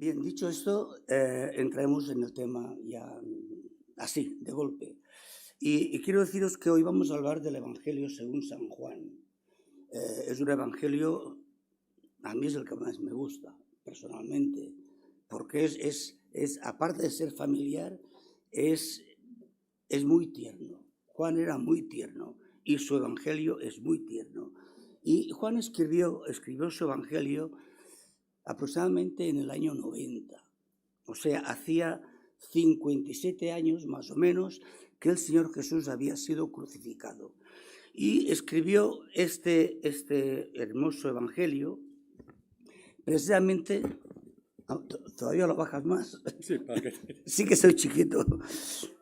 Bien, dicho esto, entremos en el tema ya así, de golpe. Y quiero deciros que hoy vamos a hablar del Evangelio según San Juan. Es un evangelio, a mí es el que más me gusta, personalmente, porque aparte de ser familiar, es, es muy tierno. Juan era muy tierno y su evangelio es muy tierno. Y Juan escribió su evangelio aproximadamente en el año 90. O sea, hacía 57 años más o menos que el Señor Jesús había sido crucificado. Y escribió este hermoso evangelio precisamente. ¿Todavía lo bajas más? Sí, para que... Sí que soy chiquito.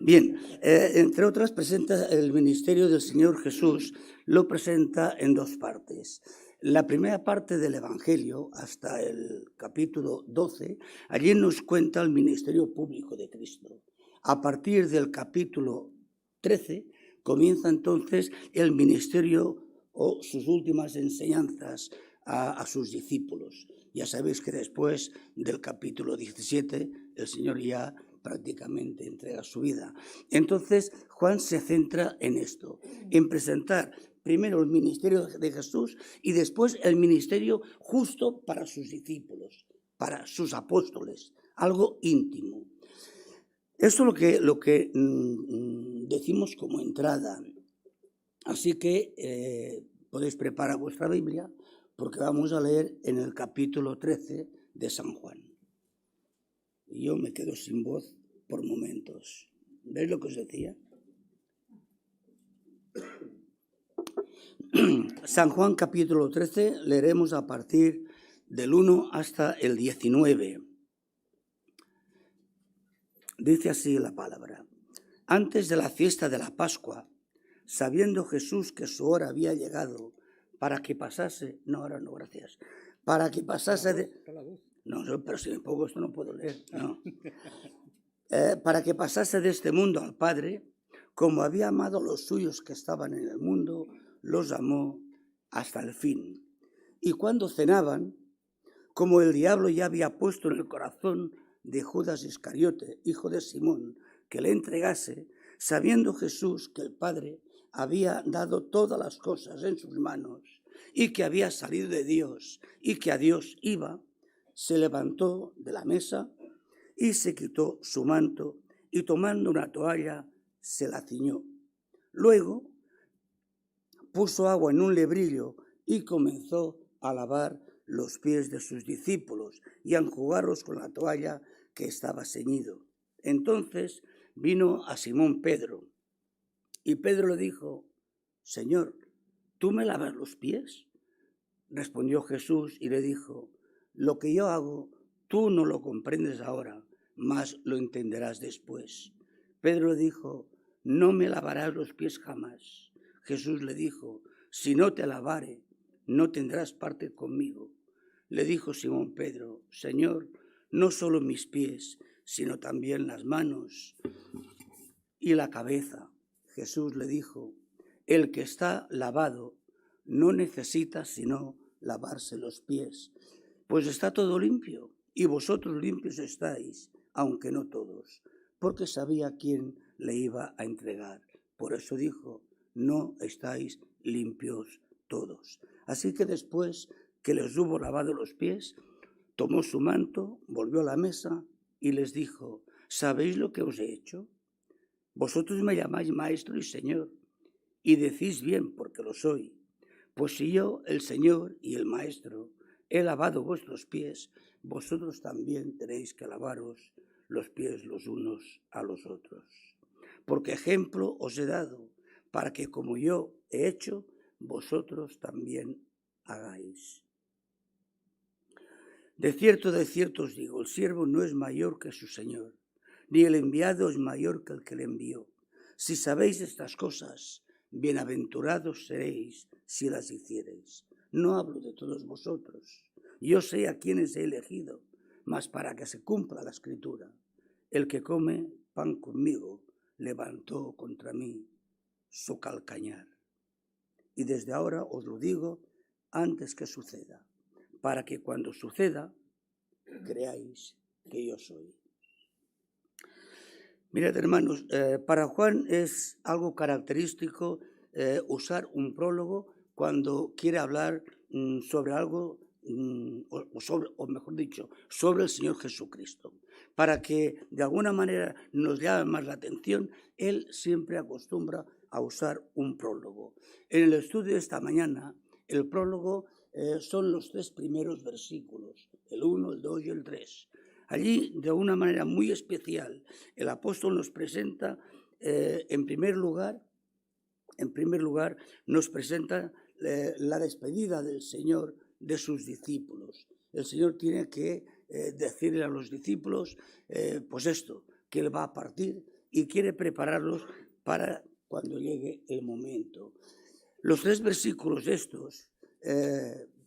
Bien, entre otras presenta el ministerio del Señor Jesús, lo presenta en dos partes. La primera parte del Evangelio, hasta el capítulo 12, allí nos cuenta el ministerio público de Cristo. A partir del capítulo 13 comienza entonces el ministerio o sus últimas enseñanzas a sus discípulos. Ya sabéis que después del capítulo 17 el Señor ya prácticamente entrega su vida. Entonces Juan se centra en esto, en presentar primero el ministerio de Jesús y después el ministerio justo para sus discípulos, para sus apóstoles, algo íntimo. Esto es lo que decimos como entrada. Así que podéis preparar vuestra Biblia porque vamos a leer en el capítulo 13 de San Juan. Y yo me quedo sin voz por momentos. ¿Veis lo que os decía? San Juan capítulo 13, leeremos a partir del 1 hasta el 19. Dice así la palabra. Antes de la fiesta de la Pascua, sabiendo Jesús que su hora había llegado para que pasase... No, ahora no, gracias. Para que pasase de... No, pero si me pongo esto no puedo leer. No. Para que pasase de este mundo al Padre, como había amado a los suyos que estaban en el mundo, los amó hasta el fin. Y cuando cenaban, como el diablo ya había puesto en el corazón de Judas Iscariote, hijo de Simón, que le entregase, sabiendo Jesús que el Padre había dado todas las cosas en sus manos y que había salido de Dios y que a Dios iba, se levantó de la mesa y se quitó su manto y tomando una toalla se la ciñó. Luego puso agua en un lebrillo y comenzó a lavar los pies de sus discípulos y a enjugarlos con la toalla que estaba ceñido. Entonces vino a Simón Pedro y Pedro le dijo: Señor, ¿tú me lavas los pies? Respondió Jesús y le dijo: lo que yo hago tú no lo comprendes ahora, mas lo entenderás después. Pedro le dijo: no me lavarás los pies jamás. Jesús le dijo: si no te lavare, no tendrás parte conmigo. Le dijo Simón Pedro: Señor, no solo mis pies, sino también las manos y la cabeza. Jesús le dijo: el que está lavado no necesita sino lavarse los pies, pues está todo limpio, y vosotros limpios estáis, aunque no todos, porque sabía quién le iba a entregar. Por eso dijo: no estáis limpios todos. Así que después que les hubo lavado los pies, tomó su manto, volvió a la mesa y les dijo: ¿sabéis lo que os he hecho? Vosotros me llamáis maestro y señor, y decís bien porque lo soy. Pues si yo, el Señor y el Maestro, he lavado vuestros pies, vosotros también tenéis que lavaros los pies los unos a los otros. Porque ejemplo os he dado, para que como yo he hecho, vosotros también hagáis. De cierto os digo, el siervo no es mayor que su Señor, ni el enviado es mayor que el que le envió. Si sabéis estas cosas, bienaventurados seréis si las hiciereis. No hablo de todos vosotros. Yo sé a quienes he elegido, mas para que se cumpla la Escritura. El que come pan conmigo levantó contra mí su calcañar. Y desde ahora os lo digo antes que suceda, para que cuando suceda creáis que yo soy. Mirad, hermanos, para Juan es algo característico usar un prólogo cuando quiere hablar sobre algo, o mejor dicho, sobre el Señor Jesucristo. Para que de alguna manera nos llame más la atención, él siempre acostumbra a usar un prólogo. En el estudio de esta mañana, el prólogo son los 3 primeros versículos, el 1, el 2 y el 3. Allí, de una manera muy especial, el apóstol nos presenta, en primer lugar, nos presenta la despedida del Señor de sus discípulos. El Señor tiene que decirle a los discípulos, pues esto, que Él va a partir y quiere prepararlos para cuando llegue el momento. Los 3 versículos estos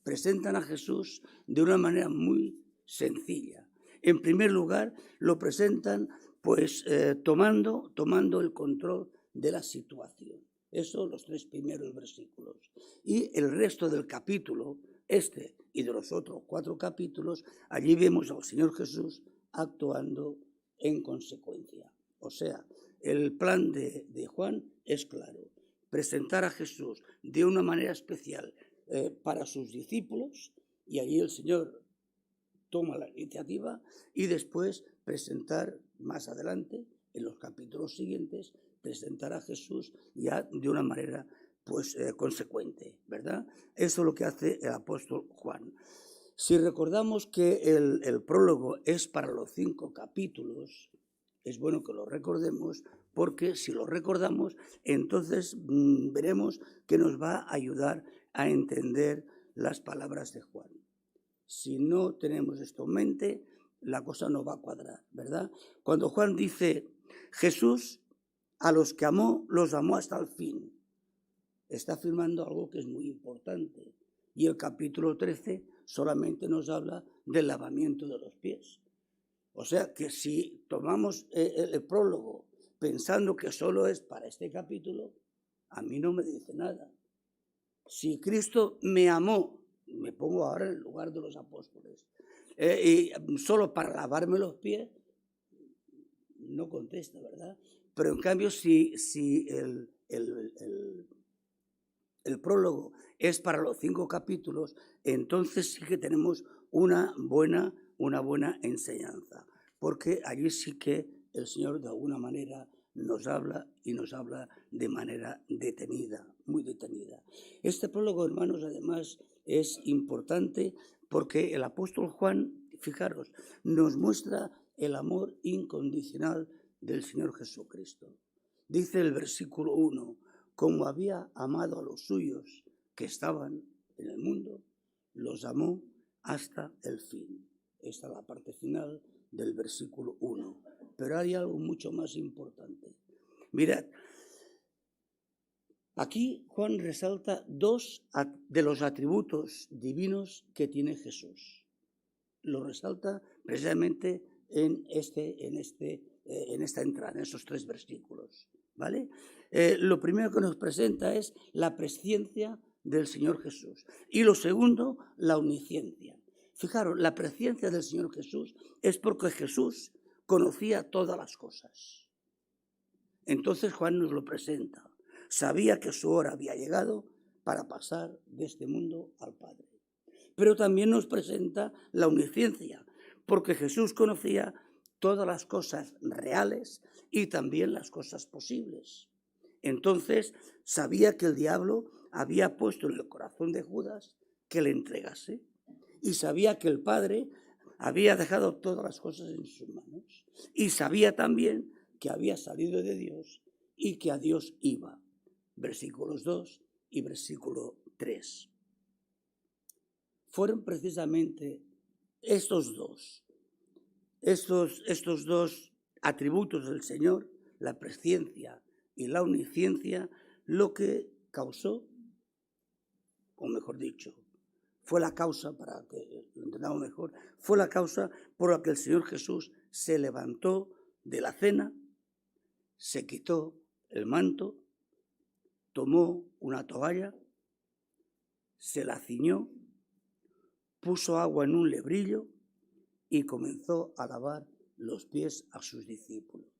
presentan a Jesús de una manera muy sencilla. En primer lugar, lo presentan pues tomando el control de la situación. Esos los 3 primeros versículos. Y el resto del capítulo, este y de los otros 4 capítulos, allí vemos al Señor Jesús actuando en consecuencia. O sea, el plan de Juan es claro. Presentar a Jesús de una manera especial para sus discípulos, y allí el Señor toma la iniciativa, y después presentar más adelante, en los capítulos siguientes, presentar a Jesús ya de una manera pues consecuente, ¿verdad? Eso es lo que hace el apóstol Juan. Si recordamos que el prólogo es para los 5 capítulos, es bueno que lo recordemos, porque si lo recordamos, entonces veremos que nos va a ayudar a entender las palabras de Juan. Si no tenemos esto en mente, la cosa no va a cuadrar, ¿verdad? Cuando Juan dice, Jesús a los que amó, los amó hasta el fin, está afirmando algo que es muy importante. Y el capítulo 13 solamente nos habla del lavamiento de los pies. O sea que si tomamos el prólogo pensando que solo es para este capítulo, a mí no me dice nada. Si Cristo me amó, me pongo ahora en el lugar de los apóstoles, y solo para lavarme los pies, no contesta, ¿verdad? Pero en cambio, si el prólogo es para los 5 capítulos, entonces sí que tenemos una buena enseñanza, porque allí sí que el Señor de alguna manera nos habla, y nos habla de manera detenida, muy detenida. Este prólogo, hermanos, además es importante porque el apóstol Juan, fijaros, nos muestra el amor incondicional del Señor Jesucristo. Dice el versículo 1, como había amado a los suyos que estaban en el mundo, los amó hasta el fin. Esta es la parte final del versículo 1. Pero hay algo mucho más importante. Mirad, aquí Juan resalta 2 de los atributos divinos que tiene Jesús. Lo resalta precisamente en esta entrada, en esos 3 versículos, ¿vale? Lo primero que nos presenta es la presciencia del Señor Jesús. Y lo segundo, la omnisciencia. Fijaros, la presciencia del Señor Jesús es porque Jesús conocía todas las cosas. Entonces Juan nos lo presenta. Sabía que su hora había llegado para pasar de este mundo al Padre. Pero también nos presenta la omnisciencia, porque Jesús conocía todas las cosas reales y también las cosas posibles. Entonces sabía que el diablo había puesto en el corazón de Judas que le entregase, y sabía que el Padre había dejado todas las cosas en sus manos, y sabía también que había salido de Dios y que a Dios iba. Versículos 2 y versículo 3. Fueron precisamente estos dos atributos del Señor, la presciencia y la omnisciencia, lo que causó, o mejor dicho, fue la causa, para que lo entendamos mejor, fue la causa por la que el Señor Jesús se levantó de la cena, se quitó el manto, tomó una toalla, se la ciñó, puso agua en un lebrillo y comenzó a lavar los pies a sus discípulos.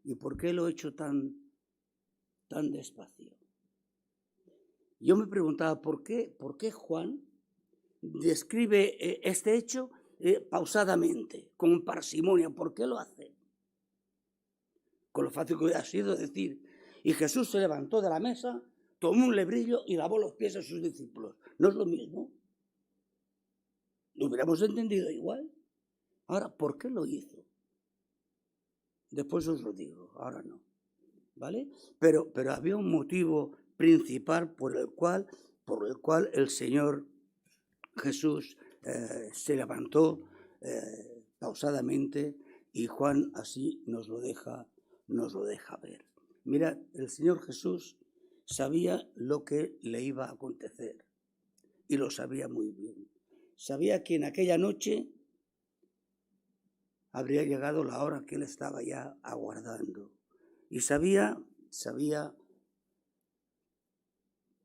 ¿Y por qué lo he hecho tan despacio? Yo me preguntaba por qué Juan describe este hecho pausadamente, con parsimonia. ¿Por qué lo hace? Con lo fácil que hubiera sido decir, y Jesús se levantó de la mesa, tomó un lebrillo y lavó los pies a sus discípulos. ¿No es lo mismo? Lo hubiéramos entendido igual. Ahora, ¿por qué lo hizo? Después os lo digo, ahora no. ¿Vale? Pero había un motivo principal por el cual el Señor Jesús se levantó pausadamente, y Juan así nos lo deja ver. Mira, el Señor Jesús sabía lo que le iba a acontecer, y lo sabía muy bien. Sabía que en aquella noche habría llegado la hora que él estaba ya aguardando, y sabía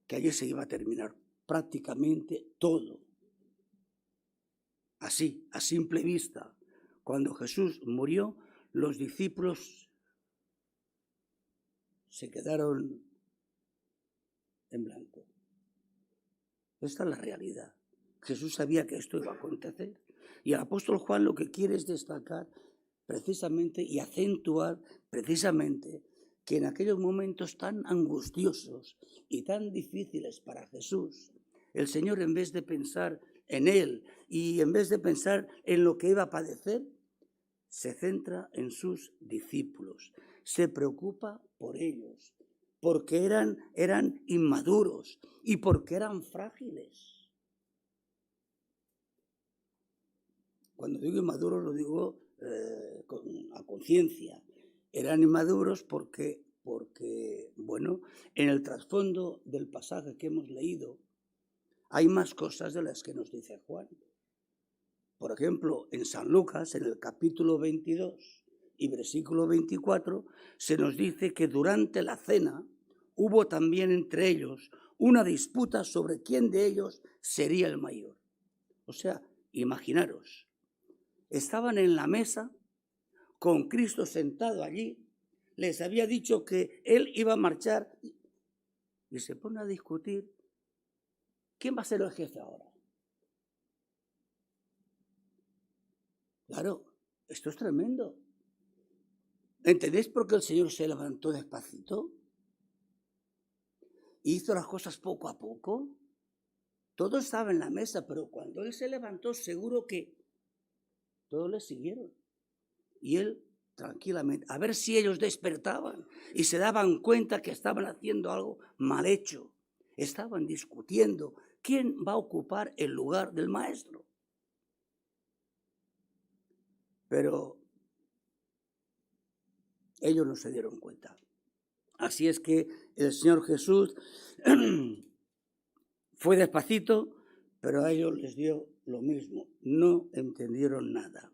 que allí se iba a terminar prácticamente todo. Así, a simple vista, cuando Jesús murió, los discípulos se quedaron en blanco. Esta es la realidad. Jesús sabía que esto iba a acontecer. Y el apóstol Juan lo que quiere es destacar precisamente y acentuar precisamente que en aquellos momentos tan angustiosos y tan difíciles para Jesús, el Señor, en vez de pensar en él y en vez de pensar en lo que iba a padecer, se centra en sus discípulos, se preocupa por ellos, porque eran inmaduros y porque eran frágiles. Cuando digo inmaduros lo digo a conciencia. Eran inmaduros porque, bueno, en el trasfondo del pasaje que hemos leído hay más cosas de las que nos dice Juan. Por ejemplo, en San Lucas, en el capítulo 22 y versículo 24, se nos dice que durante la cena hubo también entre ellos una disputa sobre quién de ellos sería el mayor. O sea, imaginaros, estaban en la mesa con Cristo sentado allí, les había dicho que él iba a marchar y se pone a discutir quién va a ser el jefe ahora. Claro, esto es tremendo. ¿Entendéis por qué el Señor se levantó despacito? Hizo las cosas poco a poco. Todo estaba en la mesa, pero cuando él se levantó, seguro que todos le siguieron. Y él, tranquilamente, a ver si ellos despertaban y se daban cuenta que estaban haciendo algo mal hecho. Estaban discutiendo quién va a ocupar el lugar del maestro. Pero ellos no se dieron cuenta. Así es que el Señor Jesús fue despacito, pero a ellos les dio lo mismo. No entendieron nada.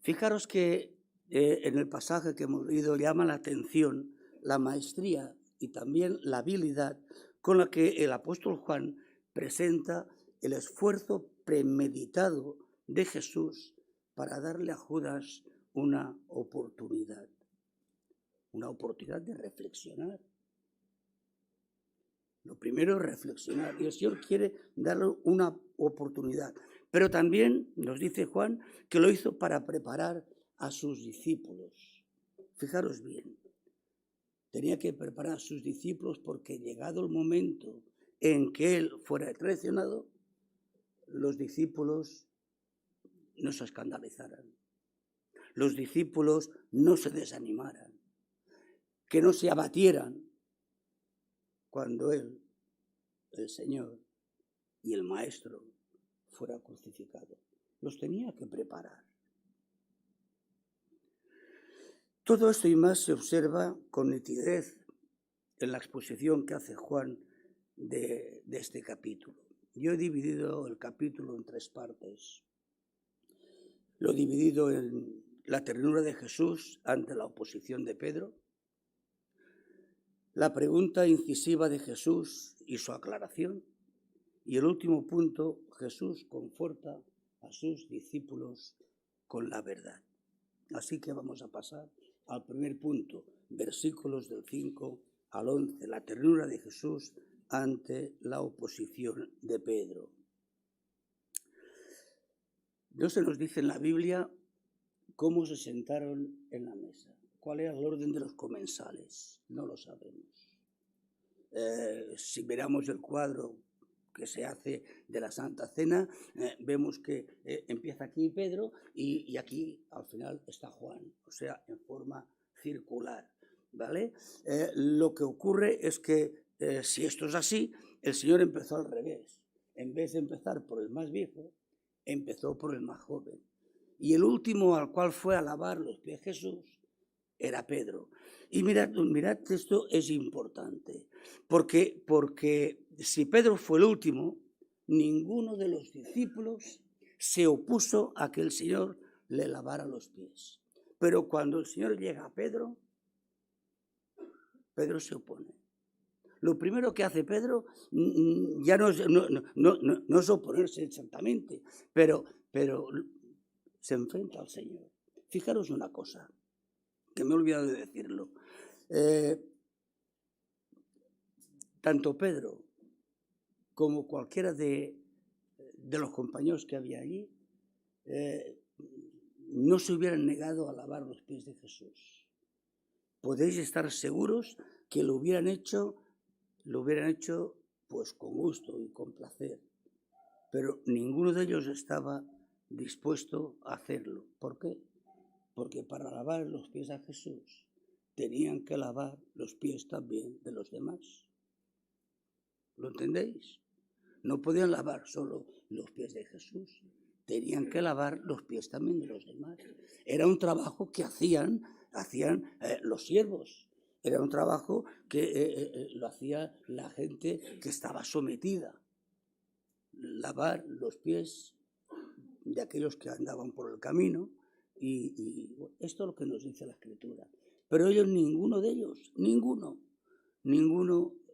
Fijaros que en el pasaje que hemos leído llama la atención la maestría y también la habilidad con la que el apóstol Juan presenta el esfuerzo premeditado de Jesús para darle a Judas una oportunidad de reflexionar. Lo primero es reflexionar, y el Señor quiere darle una oportunidad. Pero también nos dice Juan que lo hizo para preparar a sus discípulos. Fijaros bien, tenía que preparar a sus discípulos porque llegado el momento en que él fuera traicionado, los discípulos no se escandalizaran, los discípulos no se desanimaran, que no se abatieran cuando él, el Señor y el Maestro, fuera crucificado. Los tenía que preparar. Todo esto y más se observa con nitidez en la exposición que hace Juan de este capítulo. Yo he dividido el capítulo en 3 partes. Lo he dividido en la ternura de Jesús ante la oposición de Pedro, la pregunta incisiva de Jesús y su aclaración, y el último punto, Jesús conforta a sus discípulos con la verdad. Así que vamos a pasar al primer punto, versículos del 5 al 11, la ternura de Jesús ante la oposición de Pedro. No se nos dice en la Biblia cómo se sentaron en la mesa, cuál era el orden de los comensales, no lo sabemos. Si miramos el cuadro que se hace de la Santa Cena, vemos que empieza aquí Pedro y aquí al final está Juan, o sea, en forma circular, ¿vale? Lo que ocurre es que si esto es así, el Señor empezó al revés. En vez de empezar por el más viejo, empezó por el más joven. Y el último al cual fue a lavar los pies Jesús era Pedro. Y mirad, esto es importante, porque si Pedro fue el último, ninguno de los discípulos se opuso a que el Señor le lavara los pies. Pero cuando el Señor llega a Pedro, Pedro se opone. Lo primero que hace Pedro ya no es oponerse exactamente, pero se enfrenta al Señor. Fijaros una cosa, que me he olvidado de decirlo. Tanto Pedro como cualquiera de los compañeros que había allí no se hubieran negado a lavar los pies de Jesús. Podéis estar seguros que lo hubieran hecho pues con gusto y con placer, pero ninguno de ellos estaba dispuesto a hacerlo. ¿Por qué? Porque para lavar los pies a Jesús tenían que lavar los pies también de los demás. ¿Lo entendéis? No podían lavar solo los pies de Jesús, tenían que lavar los pies también de los demás. Era un trabajo que hacían los siervos, era un trabajo que lo hacía la gente que estaba sometida. Lavar los pies de aquellos que andaban por el camino, y esto es lo que nos dice la Escritura. Pero ellos, ninguno de ellos, ninguno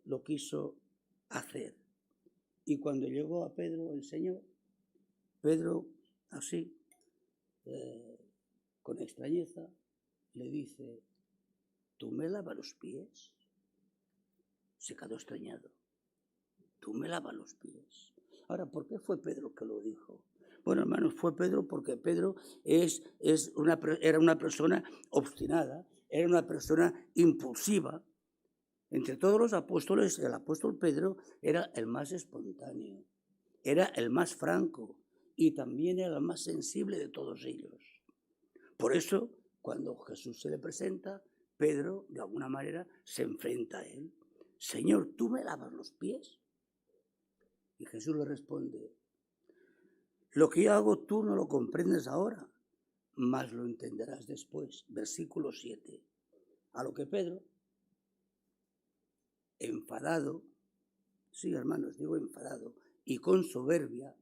lo quiso hacer. Y cuando llegó a Pedro el Señor, Pedro, así, con extrañeza, le dice: ¿tú me lavas los pies? Se quedó extrañado. ¿Tú me lavas los pies? Ahora, ¿por qué fue Pedro que lo dijo? Bueno, hermanos, fue Pedro porque Pedro era una persona obstinada, era una persona impulsiva. Entre todos los apóstoles, el apóstol Pedro era el más espontáneo, era el más franco y también era el más sensible de todos ellos. Por eso, cuando Jesús se le presenta, Pedro, de alguna manera, se enfrenta a él. Señor, ¿tú me lavas los pies? Y Jesús le responde: lo que yo hago tú no lo comprendes ahora, mas lo entenderás después. Versículo 7. A lo que Pedro, enfadado, sí, hermanos, digo enfadado, y con soberbia,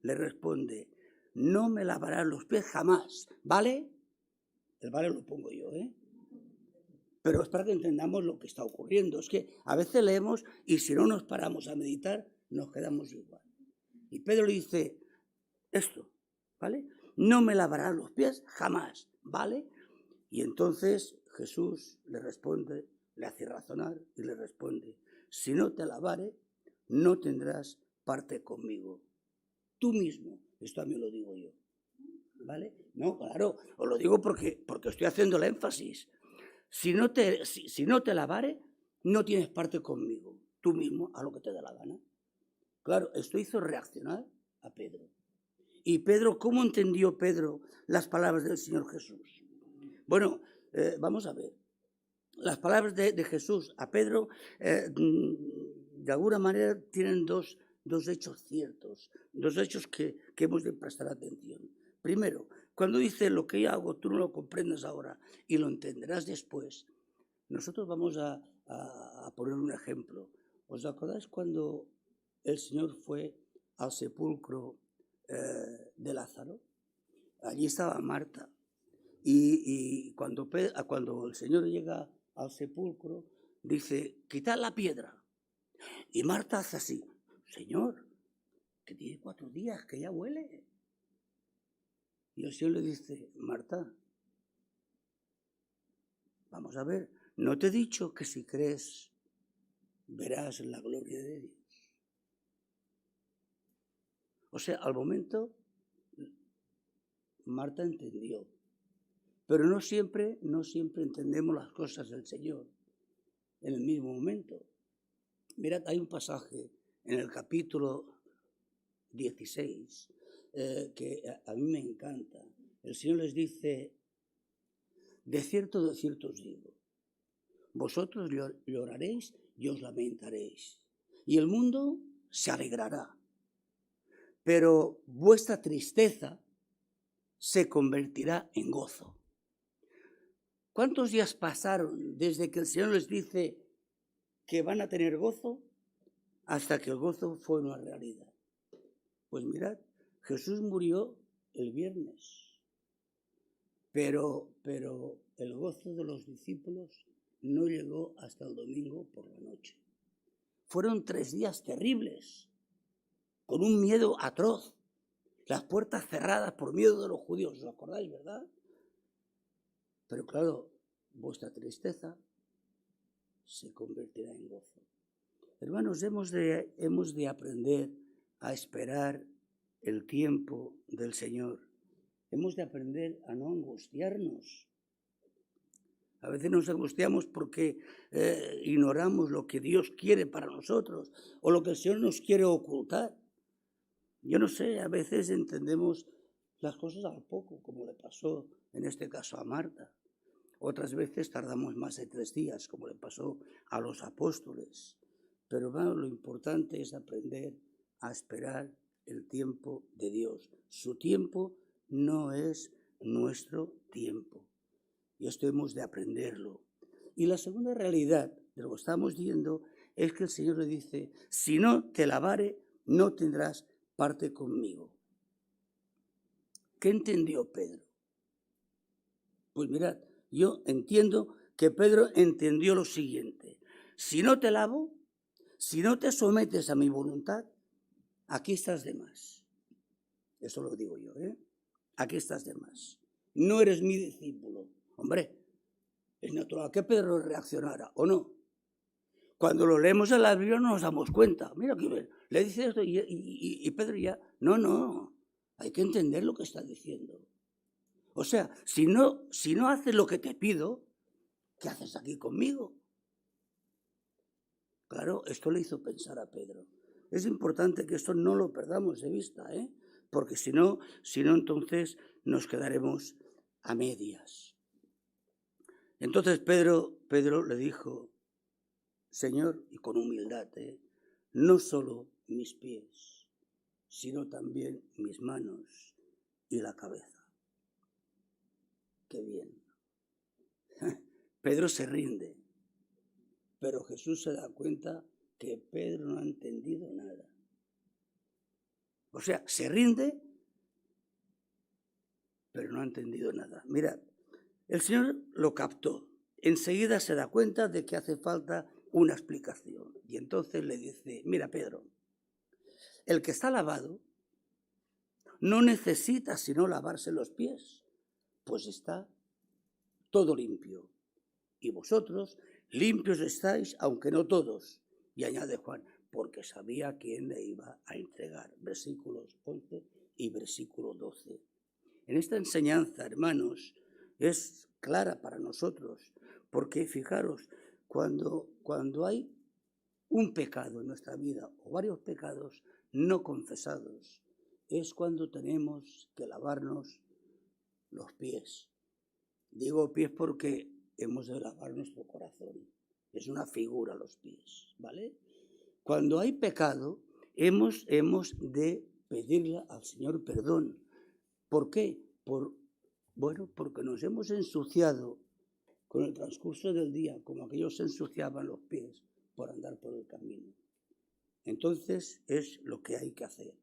le responde: no me lavarás los pies jamás, ¿vale? El vale lo pongo yo, Pero es para que entendamos lo que está ocurriendo. Es que a veces leemos y si no nos paramos a meditar, nos quedamos igual. Y Pedro le dice esto, ¿vale? No me lavarás los pies jamás, ¿vale? Y entonces Jesús le responde, le hace razonar y le responde: si no te lavare, no tendrás parte conmigo. Tú mismo, esto a mí lo digo yo, ¿vale? No, claro, os lo digo porque estoy haciendo el énfasis. Si no te lavare, no tienes parte conmigo. Tú mismo, a lo que te dé la gana. Claro, esto hizo reaccionar a Pedro. Y Pedro, ¿cómo entendió Pedro las palabras del Señor Jesús? Bueno, vamos a ver. Las palabras de Jesús a Pedro, de alguna manera, tienen dos hechos ciertos, dos hechos que hemos de prestar atención. Primero, cuando dice: lo que yo hago tú no lo comprendes ahora y lo entenderás después, nosotros vamos a poner un ejemplo. ¿Os acordáis cuando el Señor fue al sepulcro de Lázaro? Allí estaba Marta. Y cuando el Señor llega al sepulcro, dice: quitad la piedra. Y Marta hace así: Señor, que tiene 4 días, que ya huele. Y el Señor le dice, Marta, vamos a ver, ¿no te he dicho que si crees verás la gloria de Dios? O sea, al momento Marta entendió, pero no siempre entendemos las cosas del Señor en el mismo momento. Mirad, hay un pasaje en el capítulo 16 que a mí me encanta. El Señor les dice, de cierto os digo, vosotros lloraréis y os lamentaréis, y el mundo se alegrará, pero vuestra tristeza se convertirá en gozo. ¿Cuántos días pasaron desde que el Señor les dice que van a tener gozo hasta que el gozo fue una realidad? Pues mirad, Jesús murió el viernes, pero el gozo de los discípulos no llegó hasta el domingo por la noche. Fueron 3 días terribles, con un miedo atroz, las puertas cerradas por miedo de los judíos, ¿os acordáis, verdad? Pero claro, vuestra tristeza se convertirá en gozo. Hermanos, hemos de aprender a esperar el tiempo del Señor. Hemos de aprender a no angustiarnos. A veces nos angustiamos porque ignoramos lo que Dios quiere para nosotros o lo que el Señor nos quiere ocultar. Yo no sé, a veces entendemos las cosas al poco, como le pasó en este caso a Marta. Otras veces tardamos más de 3 días, como le pasó a los apóstoles. Pero hermano, lo importante es aprender a esperar el tiempo de Dios. Su tiempo no es nuestro tiempo. Y esto hemos de aprenderlo. Y la segunda realidad de lo que estamos viendo es que el Señor le dice, si no te lavare, no tendrás parte conmigo. ¿Qué entendió Pedro? Pues mirad, yo entiendo que Pedro entendió lo siguiente. Si no te lavo, si no te sometes a mi voluntad, aquí estás de más. Eso lo digo yo, ¿eh? Aquí estás de más. No eres mi discípulo. Hombre, es natural que Pedro reaccionara, ¿o no? Cuando lo leemos en la Biblia no nos damos cuenta. Mira, le dice esto y Pedro ya... No, hay que entender lo que está diciendo. O sea, si no haces lo que te pido, ¿qué haces aquí conmigo? Claro, esto le hizo pensar a Pedro. Es importante que esto no lo perdamos de vista, ¿eh? Porque si no entonces nos quedaremos a medias. Entonces Pedro le dijo, Señor, y con humildad, no solo mis pies, sino también mis manos y la cabeza. Qué bien. Pedro se rinde, pero Jesús se da cuenta que Pedro no ha entendido nada. O sea, se rinde, pero no ha entendido nada. Mirad, el Señor lo captó. Enseguida se da cuenta de que hace falta una explicación. Y entonces le dice, mira Pedro, el que está lavado no necesita sino lavarse los pies, pues está todo limpio. Y vosotros limpios estáis, aunque no todos. Y añade Juan, porque sabía quién le iba a entregar. Versículos 11 y versículo 12. En esta enseñanza, hermanos, es clara para nosotros, porque fijaros, cuando hay un pecado en nuestra vida o varios pecados no confesados, es cuando tenemos que lavarnos los pies. Digo pies porque hemos de lavar nuestro corazón. Es una figura los pies, ¿vale? Cuando hay pecado, hemos de pedirle al Señor perdón. ¿Por qué? Porque nos hemos ensuciado con el transcurso del día, como aquellos se ensuciaban los pies por andar por el camino. Entonces es lo que hay que hacer.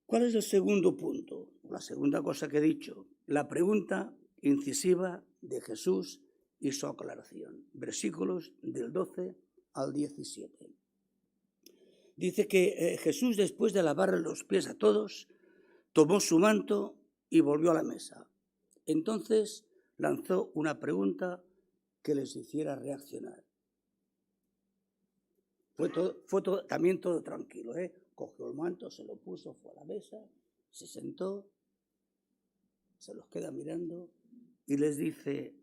¿Cuál es el segundo punto? La segunda cosa que he dicho, la pregunta incisiva de Jesús y su aclaración. Versículos del 12 al 17. Dice que Jesús, después de lavarle los pies a todos, tomó su manto y volvió a la mesa. Entonces lanzó una pregunta que les hiciera reaccionar. Fue también todo tranquilo, ¿eh? Cogió el manto, se lo puso, fue a la mesa, se sentó, se los queda mirando y les dice: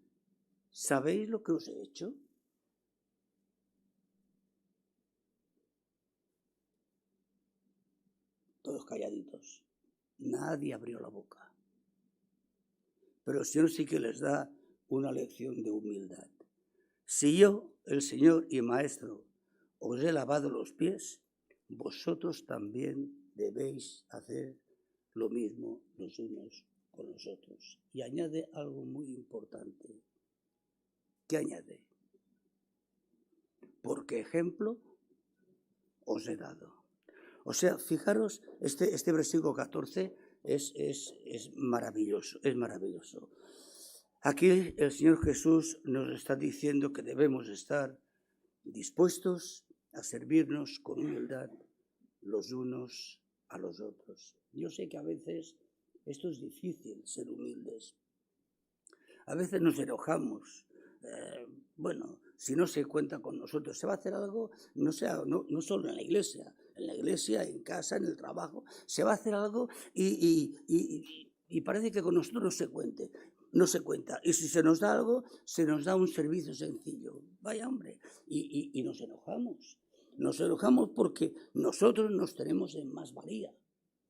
¿sabéis lo que os he hecho? Todos calladitos. Nadie abrió la boca. Pero el Señor sí que les da una lección de humildad. Si yo, el Señor y Maestro, os he lavado los pies, vosotros también debéis hacer lo mismo los unos con los otros. Y añade algo muy importante. ¿Qué añade? Porque ejemplo os he dado. O sea, fijaros, este versículo 14 es maravilloso, es maravilloso. Aquí el Señor Jesús nos está diciendo que debemos estar dispuestos a servirnos con humildad los unos a los otros. Yo sé que a veces esto es difícil, ser humildes. A veces nos enojamos. Bueno, si no se cuenta con nosotros, se va a hacer algo, no solo en la iglesia, en casa, en el trabajo, se va a hacer algo y parece que con nosotros no se cuenta. Y si se nos da algo, se nos da un servicio sencillo. Vaya hombre, y nos enojamos. Nos enojamos porque nosotros nos tenemos en más valía,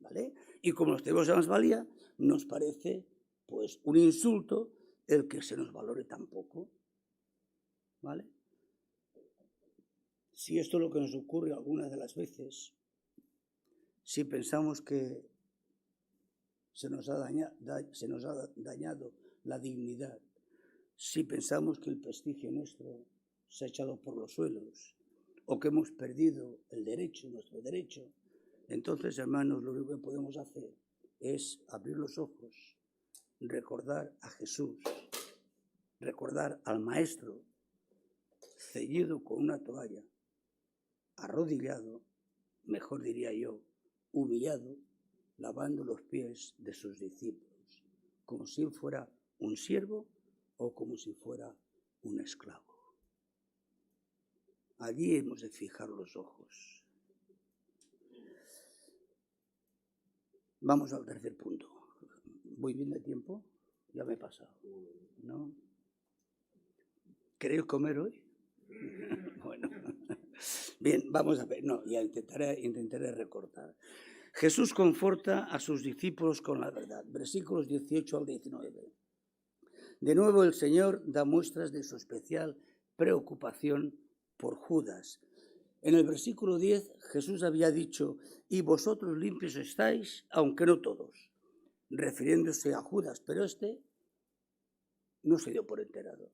¿vale? Y como nos tenemos en más valía, nos parece pues un insulto el que se nos valore tan poco, ¿vale? Si esto es lo que nos ocurre algunas de las veces, si pensamos que se nos ha dañado la dignidad, si pensamos que el prestigio nuestro se ha echado por los suelos o que hemos perdido nuestro derecho, entonces, hermanos, lo único que podemos hacer es abrir los ojos, recordar a Jesús, recordar al Maestro ceñido con una toalla, arrodillado, mejor diría yo, humillado, lavando los pies de sus discípulos, como si fuera un siervo o como si fuera un esclavo. Allí hemos de fijar los ojos. Vamos al tercer punto. ¿Voy bien de tiempo? Ya me he pasado, ¿no? ¿Queréis comer hoy? Bueno, bien, vamos a ver. No, ya intentaré recortar. Jesús conforta a sus discípulos con la verdad. Versículos 18 al 19. De nuevo el Señor da muestras de su especial preocupación por Judas. En el versículo 10 Jesús había dicho: y vosotros limpios estáis, aunque no todos, refiriéndose a Judas, pero este no se dio por enterado.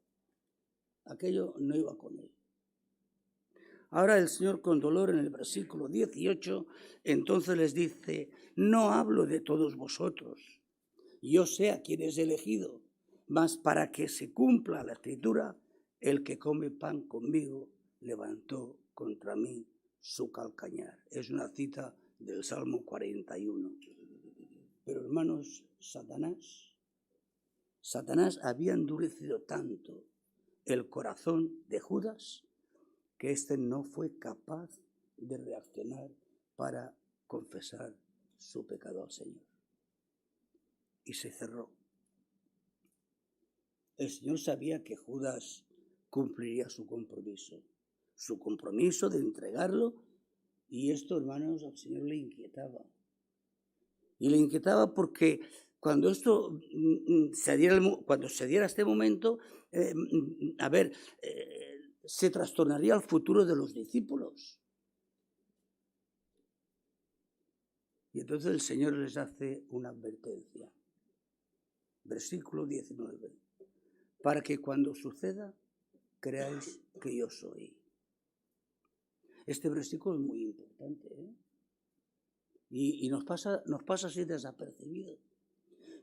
Aquello no iba con él. Ahora el Señor, con dolor, en el versículo 18, entonces les dice: no hablo de todos vosotros, yo sé a quién es elegido, mas para que se cumpla la Escritura, el que come pan conmigo levantó contra mí su calcañar. Es una cita del Salmo 41. Pero hermanos, Satanás había endurecido tanto el corazón de Judas que éste no fue capaz de reaccionar para confesar su pecado al Señor. Y se cerró. El Señor sabía que Judas cumpliría su compromiso de entregarlo, y esto, hermanos, al Señor le inquietaba. Y le inquietaba porque cuando se diera este momento, se trastornaría el futuro de los discípulos. Y entonces el Señor les hace una advertencia. Versículo 19. Para que cuando suceda, creáis que yo soy. Este versículo es muy importante, ¿eh? Y nos pasa así desapercibido.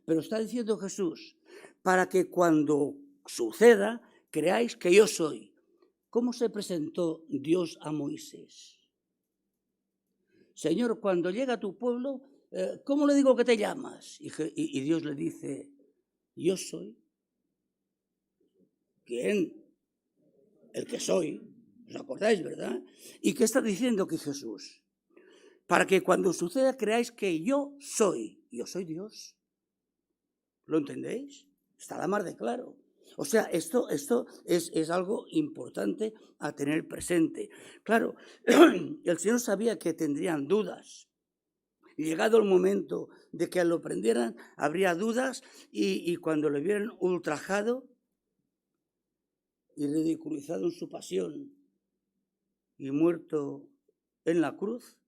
Pero está diciendo Jesús: para que cuando suceda, creáis que yo soy. ¿Cómo se presentó Dios a Moisés? Señor, cuando llega a tu pueblo, ¿cómo le digo que te llamas? Y Dios le dice, yo soy. ¿Quién? El que soy. ¿Os acordáis, verdad? ¿Y qué está diciendo aquí Jesús? Para que cuando suceda creáis que yo soy Dios. ¿Lo entendéis? Está la mar de claro. O sea, esto es algo importante a tener presente. Claro, el Señor sabía que tendrían dudas. Llegado el momento de que lo prendieran, habría dudas y cuando lo vieran ultrajado y ridiculizado en su pasión y muerto en la cruz,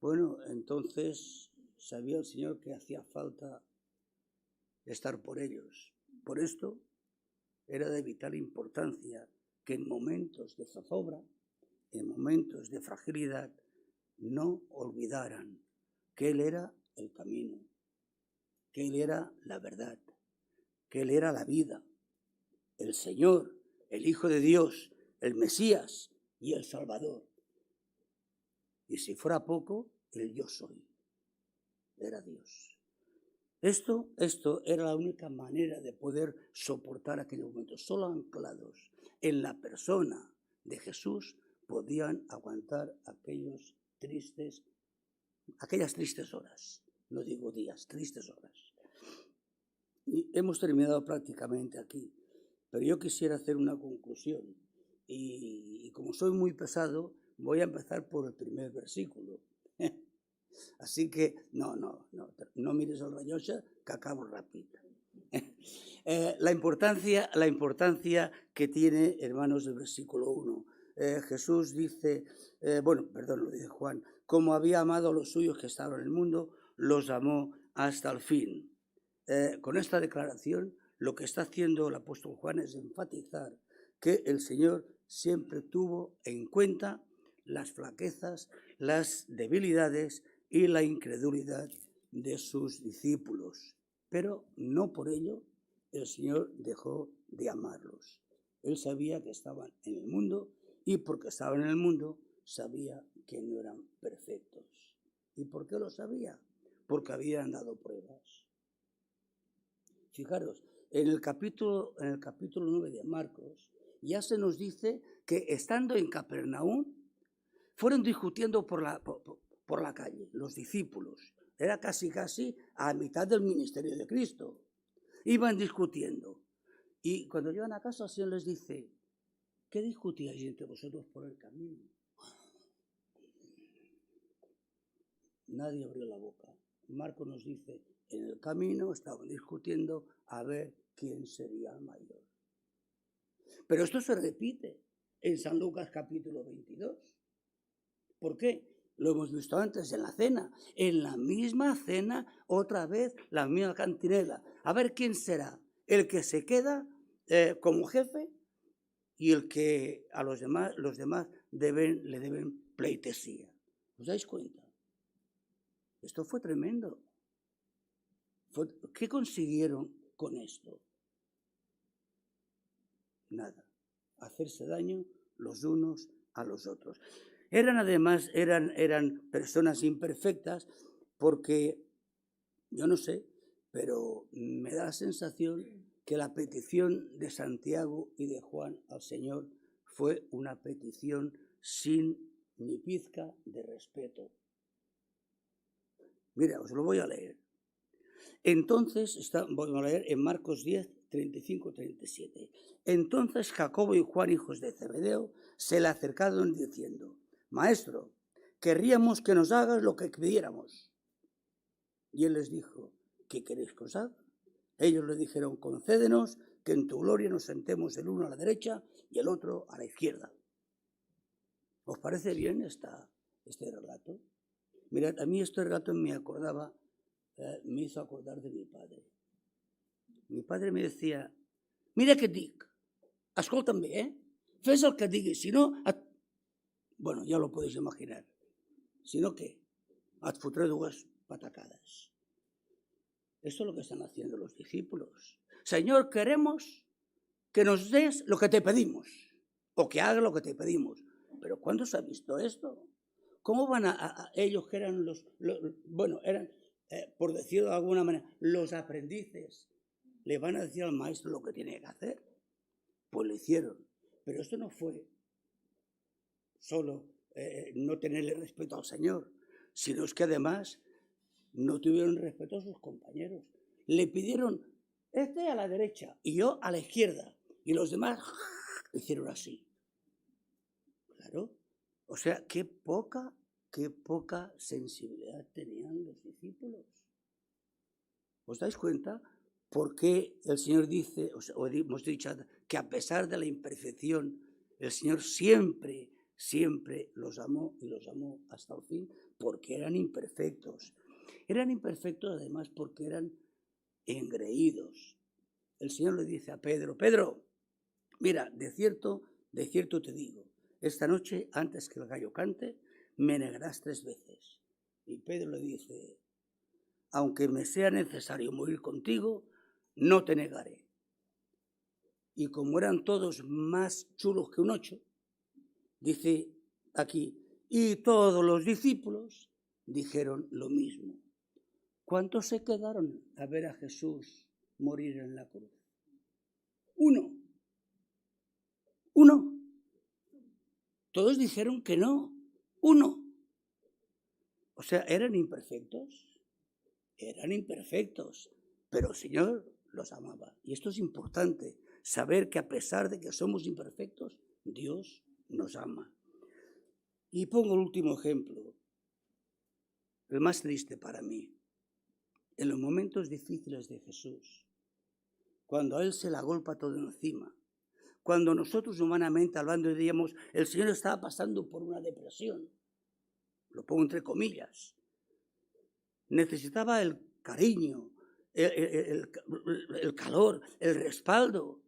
bueno, entonces sabía el Señor que hacía falta estar por ellos. Por esto era de vital importancia que en momentos de zozobra, en momentos de fragilidad, no olvidaran que Él era el camino, que Él era la verdad, que Él era la vida, el Señor, el Hijo de Dios, el Mesías y el Salvador. Y si fuera poco, el yo soy, era Dios. Esto era la única manera de poder soportar aquellos momentos. Solo anclados en la persona de Jesús podían aguantar aquellas tristes horas. No digo días, tristes horas. Y hemos terminado prácticamente aquí. Pero yo quisiera hacer una conclusión. Y como soy muy pesado, voy a empezar por el primer versículo. Así que no mires el rellotge, que acabo rápido. La importancia que tiene, hermanos, el versículo 1. Jesús dice, lo dice Juan, como había amado a los suyos que estaban en el mundo, los amó hasta el fin. Con esta declaración, lo que está haciendo el apóstol Juan es enfatizar que el Señor siempre tuvo en cuenta las flaquezas, las debilidades y la incredulidad de sus discípulos. Pero no por ello el Señor dejó de amarlos. Él sabía que estaban en el mundo y porque estaban en el mundo sabía que no eran perfectos. ¿Y por qué lo sabía? Porque habían dado pruebas. Fijaros, en el capítulo 9 de Marcos ya se nos dice que estando en Capernaum fueron discutiendo por la calle, los discípulos. Era casi a mitad del ministerio de Cristo. Iban discutiendo. Y cuando llegan a casa, el Señor les dice, ¿qué discutíais entre vosotros por el camino? Nadie abrió la boca. Marcos nos dice, en el camino estaban discutiendo a ver quién sería el mayor. Pero esto se repite en San Lucas capítulo 22. ¿Por qué? Lo hemos visto antes en la cena. En la misma cena, otra vez, la misma cantinela. A ver quién será. El que se queda como jefe y el que a los demás le deben pleitesía. ¿Os dais cuenta? Esto fue tremendo. ¿Qué consiguieron con esto? Nada. Hacerse daño los unos a los otros. Eran personas imperfectas porque, yo no sé, pero me da la sensación que la petición de Santiago y de Juan al Señor fue una petición sin ni pizca de respeto. Mira, os lo voy a leer. Entonces, voy a leer en Marcos 10, 35-37. Entonces Jacobo y Juan, hijos de Zebedeo, se le acercaron diciendo, Maestro, querríamos que nos hagas lo que pidiéramos. Y él les dijo, ¿qué queréis que os haga? Ellos le dijeron, concédenos que en tu gloria nos sentemos el uno a la derecha y el otro a la izquierda. ¿Os parece bien este relato? Mirad, a mí este relato me hizo acordar de mi padre. Mi padre me decía, mira què et dic, escolta'm bé, fes el que et digui, si no, bueno, ya lo podéis imaginar, si no, ¿qué? Et fotré dues patacades. Esto es lo que están haciendo los discípulos. Señor, queremos que nos des lo que te pedimos, o que haga lo que te pedimos. Pero ¿cuándo se ha visto esto? ¿Cómo van a ellos que eran bueno, eran, por decirlo de alguna manera, los aprendices, le van a decir al maestro lo que tiene que hacer? Pues lo hicieron. Pero esto no fue solo no tenerle respeto al Señor, sino es que además no tuvieron respeto a sus compañeros. Le pidieron, este a la derecha y yo a la izquierda. Y los demás hicieron así. Claro. O sea, qué poca sensibilidad tenían los discípulos. ¿Os dais cuenta? ¿Por qué el Señor dice, o hemos dicho, que a pesar de la imperfección, el Señor siempre los amó y los amó hasta el fin? Porque eran imperfectos. Eran imperfectos además porque eran engreídos. El Señor le dice a Pedro, Pedro, mira, de cierto te digo, esta noche antes que el gallo cante, me negarás 3 veces. Y Pedro le dice, aunque me sea necesario morir contigo, no te negaré. Y como eran todos más chulos que un 8, dice aquí, y todos los discípulos dijeron lo mismo. ¿Cuántos se quedaron a ver a Jesús morir en la cruz? 1. Todos dijeron que no. 1. O sea, eran imperfectos, pero el Señor los amaba. Y esto es importante, saber que a pesar de que somos imperfectos, Dios nos ama. Y pongo el último ejemplo, el más triste para mí. En los momentos difíciles de Jesús, cuando a Él se le agolpa todo encima, cuando nosotros humanamente hablando diríamos, el Señor estaba pasando por una depresión, lo pongo entre comillas, necesitaba el cariño, el calor, el respaldo.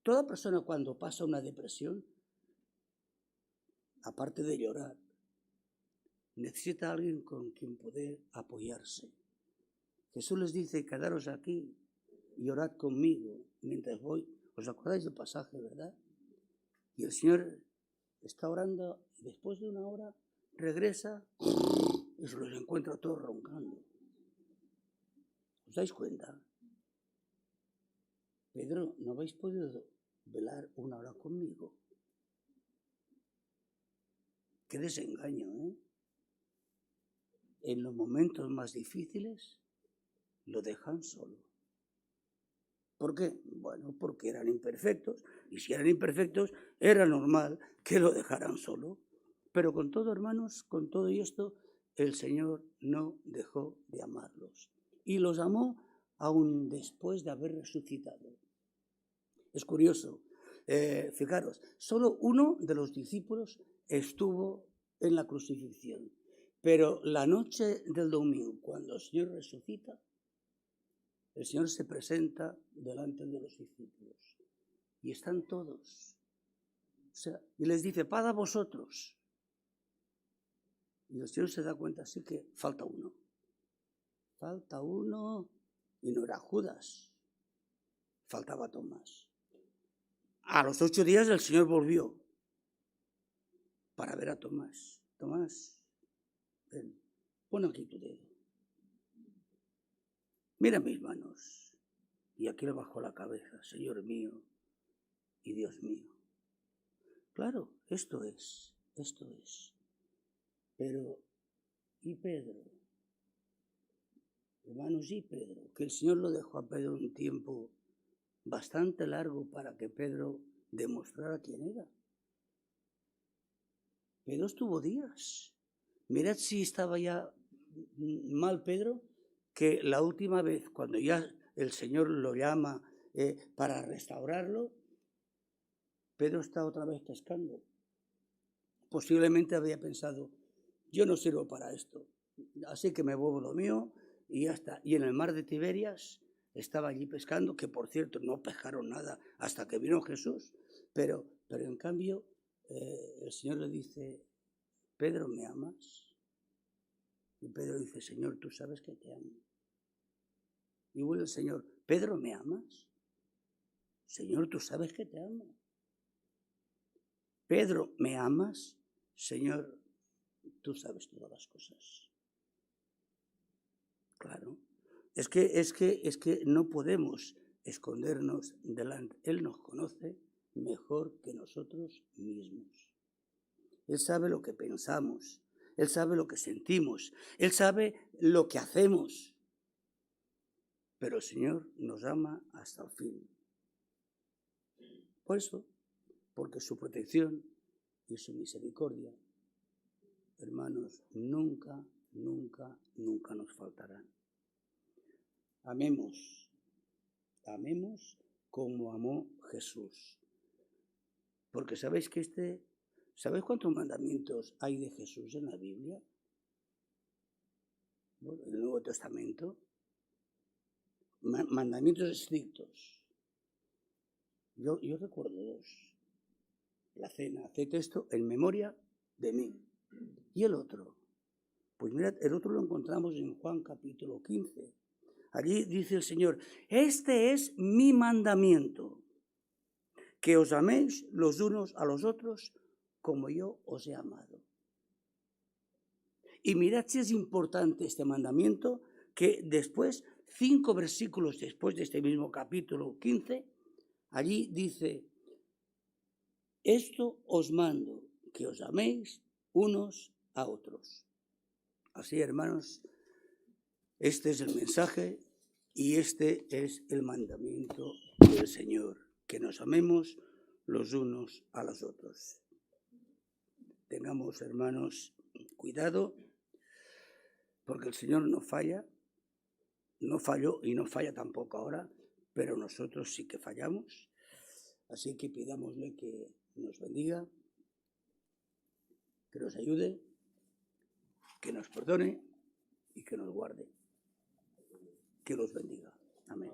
Toda persona cuando pasa una depresión, aparte de llorar, necesita a alguien con quien poder apoyarse. Jesús les dice, quedaros aquí y orad conmigo mientras voy. ¿Os acordáis del pasaje, verdad? Y el Señor está orando y después de una hora regresa y se los encuentra todos roncando. ¿Os dais cuenta? Pedro, ¿no habéis podido velar una hora conmigo? Qué desengaño, ¿eh? En los momentos más difíciles lo dejan solo. ¿Por qué? Bueno, porque eran imperfectos, y si eran imperfectos, era normal que lo dejaran solo. Pero con todo, hermanos, con todo y esto, el Señor no dejó de amarlos. Y los amó aún después de haber resucitado. Es curioso, fijaros, solo uno de los discípulos estuvo en la crucifixión. Pero la noche del domingo, cuando el Señor resucita, el Señor se presenta delante de los discípulos y están todos. O sea, y les dice, paz a vosotros. Y el Señor se da cuenta, así que falta uno. Falta uno y no era Judas, faltaba Tomás. A los 8 días el Señor volvió para ver a Tomás. Tomás, ven, pon aquí tu dedo. Mira mis manos. Y aquí le bajó la cabeza, Señor mío y Dios mío. Claro, esto es. Pero, ¿y Pedro? Hermanos, ¿y Pedro? Que el Señor lo dejó a Pedro un tiempo bastante largo para que Pedro demostrara quién era. Pedro estuvo días. Mirad si estaba ya mal Pedro, que la última vez, cuando ya el Señor lo llama para restaurarlo, Pedro está otra vez pescando. Posiblemente había pensado, yo no sirvo para esto, así que me vuelvo lo mío y ya está. Y en el mar de Tiberias estaba allí pescando, que por cierto no pescaron nada hasta que vino Jesús, pero en cambio el Señor le dice, Pedro, ¿me amas? Y Pedro dice, Señor, tú sabes que te amo. Y vuelve el Señor, Pedro, ¿me amas? Señor, tú sabes que te amo. Pedro, ¿me amas? Señor, tú sabes todas las cosas. Claro. Es que no podemos escondernos delante. Él nos conoce mejor que nosotros mismos. Él sabe lo que pensamos, Él sabe lo que sentimos, Él sabe lo que hacemos. Pero el Señor nos ama hasta el fin. Por eso, porque su protección y su misericordia, hermanos, nunca, nunca, nunca nos faltarán. Amemos como amó Jesús. Porque ¿sabéis cuántos mandamientos hay de Jesús en la Biblia? Bueno, en el Nuevo Testamento. Mandamientos estrictos. Yo recuerdo 2. La cena, haced esto en memoria de mí. ¿Y el otro? Pues mirad, el otro lo encontramos en Juan capítulo 15. Allí dice el Señor, este es mi mandamiento, que os améis los unos a los otros como yo os he amado. Y mirad si es importante este mandamiento, que después, 5 versículos después de este mismo capítulo 15, allí dice, esto os mando, que os améis unos a otros. Así, hermanos, este es el mensaje y este es el mandamiento del Señor, que nos amemos los unos a los otros. Tengamos, hermanos, cuidado, porque el Señor no falla, no falló y no falla tampoco ahora, pero nosotros sí que fallamos. Así que pidámosle que nos bendiga, que nos ayude, que nos perdone y que nos guarde. Que los bendiga. Amén.